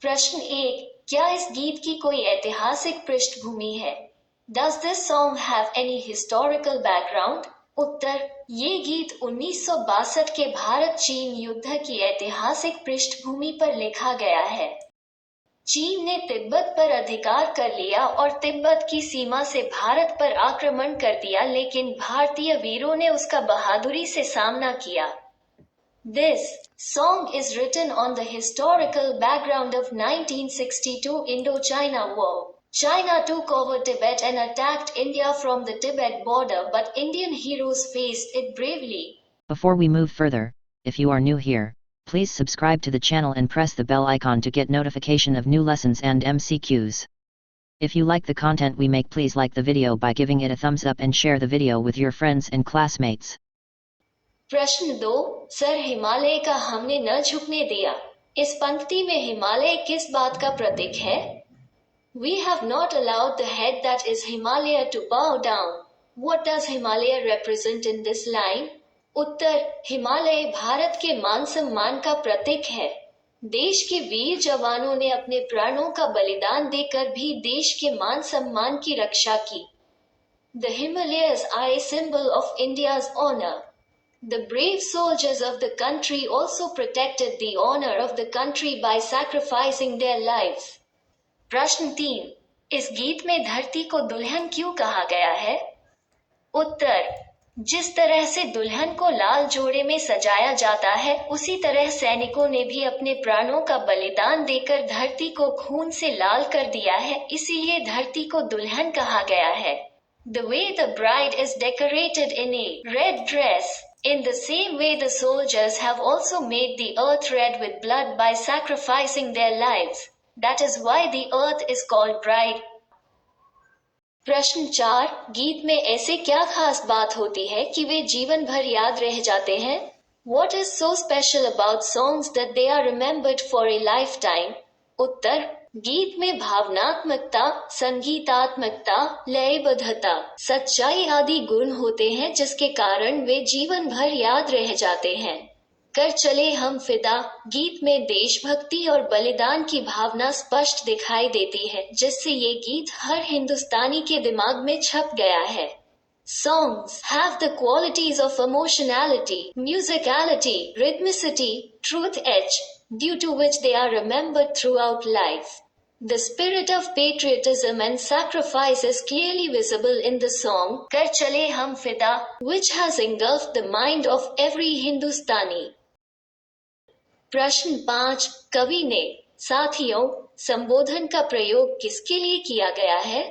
प्रश्न एक, क्या इस गीत की कोई ऐतिहासिक पृष्ठभूमि है? Does this song have any historical background? उत्तर, ये गीत 1962 के भारत चीन युद्ध की ऐतिहासिक पृष्ठभूमि पर लिखा गया है। चीन ने तिब्बत पर अधिकार कर लिया और तिब्बत की सीमा से भारत पर आक्रमण कर दिया, लेकिन भारतीय वीरों ने उसका बहादुरी से सामना किया। This song is written on the historical background of 1962 Indochina War. China took over Tibet and attacked India from the Tibet border, but Indian heroes faced it bravely. Before we move further, if you are new here, please subscribe to the channel and press the bell icon to get notification of new lessons and MCQs. If you like the content we make, please like the video by giving it a thumbs up and share the video with your friends and classmates. प्रश्न 2, sir Himalaya का हमने न झुकने दिया। इस पंक्ति में हिमालय किस बात का प्रतीक है? We have not allowed the head that is Himalaya to bow down. What does Himalaya represent in this line? उत्तर, हिमालय भारत के मान सम्मान का प्रतीक है। देश के वीर जवानों ने अपने प्राणों का बलिदान देकर भी देश के मान सम्मान की रक्षा की। The Himalayas are a symbol of India's honor. The brave soldiers of the country also protected the honor of the country by sacrificing their lives. प्रश्न 3, इस गीत में धरती को दुल्हन क्यों कहा गया है? उत्तर, जिस तरह से दुल्हन को लाल जोड़े में सजाया जाता है, उसी तरह सैनिकों ने भी अपने प्राणों का बलिदान देकर धरती को खून से लाल कर दिया है, इसीलिए धरती को दुल्हन कहा गया है। The way the bride is decorated in a red dress. In the same way, the soldiers have also made the earth red with blood by sacrificing their lives. That is why the earth is called bride. प्रश्न 4, गीत में ऐसे क्या खास बात होती है कि वे जीवन भर याद रह जाते हैं? What is so special about songs that they are remembered for a lifetime? उत्तर, गीत में भावनात्मकता, संगीतात्मकता, लयबद्धता, सच्चाई आदि गुण होते हैं जिसके कारण वे जीवन भर याद रह जाते हैं। कर चले हम फिदा गीत में देशभक्ति और बलिदान की भावना स्पष्ट दिखाई देती है, जिससे ये गीत हर हिंदुस्तानी के दिमाग में छप गया है। Songs have the qualities of emotionality, musicality, rhythmicity, truth edge, due to which they are remembered throughout life. The spirit of patriotism and sacrifice is clearly visible in the song Kar Chale Hum Fida, which has engulfed the mind of every Hindustani. प्रश्न 5, कवि ने साथियों संबोधन का प्रयोग किसके लिए किया गया है?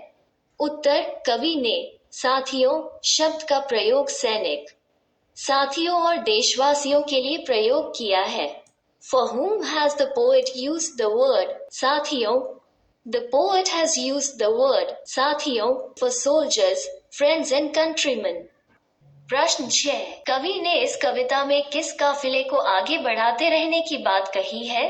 उत्तर, कवि ने साथियों शब्द का प्रयोग सैनिक, साथियों और देशवासियों के लिए प्रयोग किया है। For whom has the poet used the word साथियों? The poet has used the word साथियों for soldiers, friends and countrymen. प्रश्न 6, कवि ने इस कविता में किस काफिले को आगे बढ़ाते रहने की बात कही है?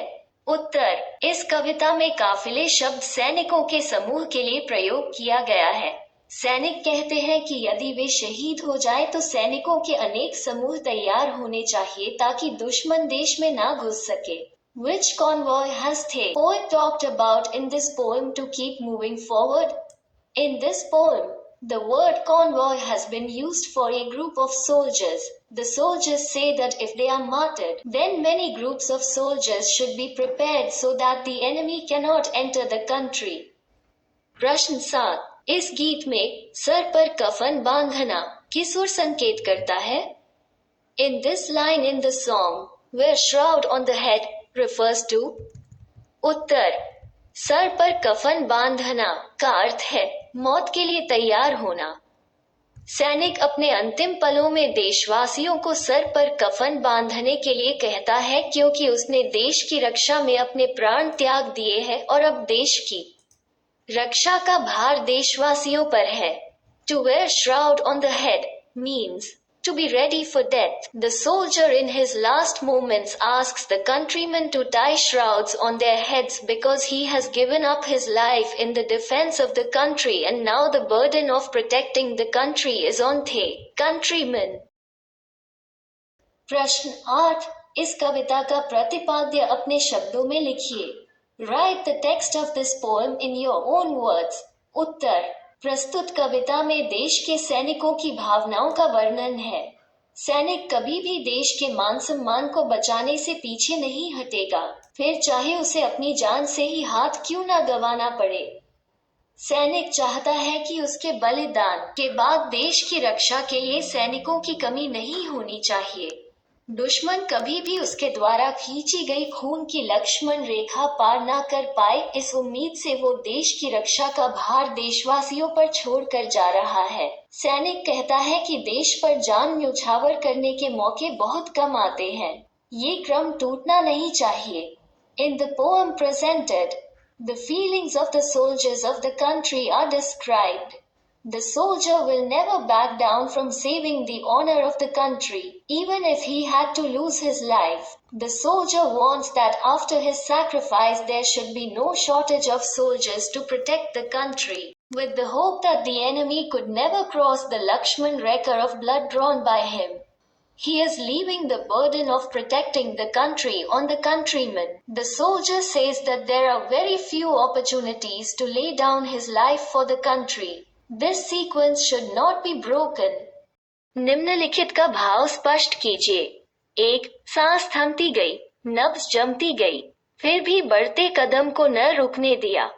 उत्तर, इस कविता में काफिले शब्द सैनिकों के समूह के लिए प्रयोग किया गया है। सैनिक कहते हैं कि यदि वे शहीद हो जाए तो सैनिकों के अनेक समूह तैयार होने चाहिए ताकि दुश्मन देश में ना घुस सके। Which convoy has the poet talked about in this poem to keep moving forward? In this poem, the word convoy has been used for a group of soldiers. The soldiers say that if they are martyred, then many groups of soldiers should be prepared so that the enemy cannot enter the country. प्रश्न 7, इस गीत में sir पर कफन बांधना किस ओर संकेत करता है? In this line in the song, where shroud on the head refers to? Uttar, sir पर कफन बांधना का अर्थ है मौत के लिए तैयार होना। सैनिक अपने अंतिम पलों में देशवासियों को सर पर कफन बांधने के लिए कहता है क्योंकि उसने देश की रक्षा में अपने प्राण त्याग दिए हैं और अब देश की रक्षा का भार देशवासियों पर है। To wear shroud on the head means to be ready for death. The soldier in his last moments asks the countrymen to tie shrouds on their heads because he has given up his life in the defense of the country and now the burden of protecting the country is on the countrymen. प्रश्न 8, इस कविता का प्रतिपाद्य अपने शब्दों में लिखिए। Write the text of this poem in your own words. उत्तर, प्रस्तुत कविता में देश के सैनिकों की भावनाओं का वर्णन है। सैनिक कभी भी देश के मान सम्मान को बचाने से पीछे नहीं हटेगा, फिर चाहे उसे अपनी जान से ही हाथ क्यों ना गंवाना पड़े। सैनिक चाहता है कि उसके बलिदान के बाद देश की रक्षा के लिए सैनिकों की कमी नहीं होनी चाहिए। दुश्मन कभी भी उसके द्वारा खींची गई खून की लक्ष्मण रेखा पार ना कर पाए, इस उम्मीद से वो देश की रक्षा का भार देशवासियों पर छोड़कर जा रहा है। सैनिक कहता है कि देश पर जान न्यौछावर करने के मौके बहुत कम आते हैं। ये क्रम टूटना नहीं चाहिए। In the poem presented, the feelings of the soldiers of the country are described. The soldier will never back down from saving the honor of the country, even if he had to lose his life. The soldier wants that after his sacrifice there should be no shortage of soldiers to protect the country, with the hope that the enemy could never cross the Lakshman Rekha of blood drawn by him. He is leaving the burden of protecting the country on the countrymen. The soldier says that there are very few opportunities to lay down his life for the country. This sequence should not be broken. निम्नलिखित का भाव स्पष्ट कीजिए। 1. सांस थमती गई, नब्ज जमती गई, फिर भी बढ़ते कदम को न रुकने दिया।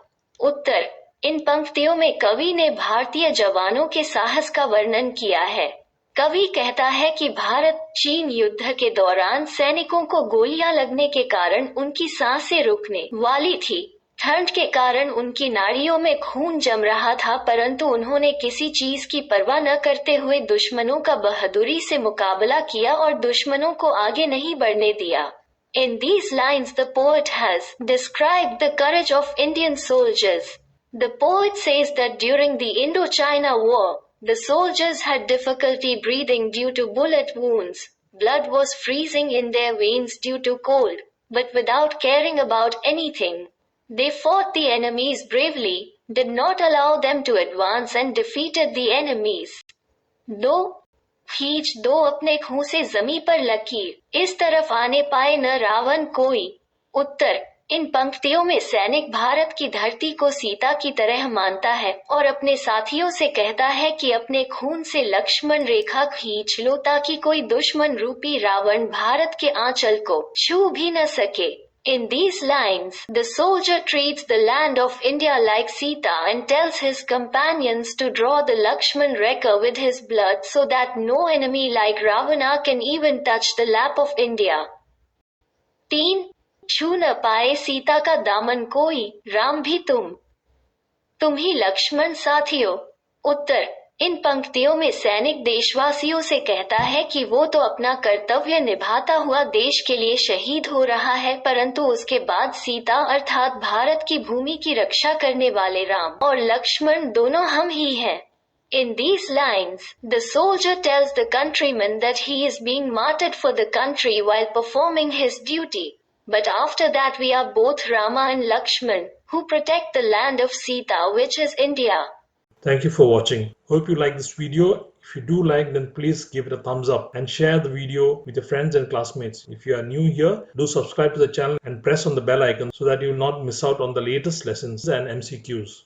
उत्तर, इन पंक्तियों में कवि ने भारतीय जवानों के साहस का वर्णन किया है। कवि कहता है कि भारत चीन युद्ध के दौरान सैनिकों को गोलियां लगने के कारण उनकी सांसें रुकने वाली थी। ठंड के कारण उनकी नाड़ियों में खून जम रहा था, परंतु उन्होंने किसी चीज की परवाह न करते हुए दुश्मनों का बहादुरी से मुकाबला किया और दुश्मनों को आगे नहीं बढ़ने दिया। In these lines the poet has described the courage of Indian soldiers. The poet says that during the Indo-China War, the soldiers had difficulty breathing due to bullet wounds. Blood was freezing in their veins due to cold, but without caring about anything. They fought the enemies bravely, did not allow them to advance and defeated the enemies. दो खींच दो अपने खूं से जमी पर लकीर, इस तरफ आने पाए न रावण कोई। उत्तर, इन पंक्तियों में सैनिक भारत की धरती को सीता की तरह मानता है और अपने साथियों से कहता है कि अपने खून से लक्ष्मण रेखा खींच लो ताकि कोई दुश्मन रूपी रावण भारत के आंचल को छू भी न सके। In these lines, the soldier treats the land of India like Sita and tells his companions to draw the Lakshman Rekha with his blood so that no enemy like Ravana can even touch the lap of India. 3. छू न पाए सीता का दामन कोई, राम भी तुम ही लक्ष्मण साथियों। उत्तर, इन पंक्तियों में सैनिक देशवासियों से कहता है कि वो तो अपना कर्तव्य निभाता हुआ देश के लिए शहीद हो रहा है, परंतु उसके बाद सीता अर्थात भारत की भूमि की रक्षा करने वाले राम और लक्ष्मण दोनों हम ही हैं। In these lines, the soldier tells the countryman that he is being martyred for the country while performing his duty. But after that we are both Rama and Lakshman, who protect the land of Sita, which is India. Thank you for watching. Hope you like this video. If you do like, then please give it a thumbs up and share the video with your friends and classmates. If you are new here, do subscribe to the channel and press on the bell icon so that you will not miss out on the latest lessons and MCQs.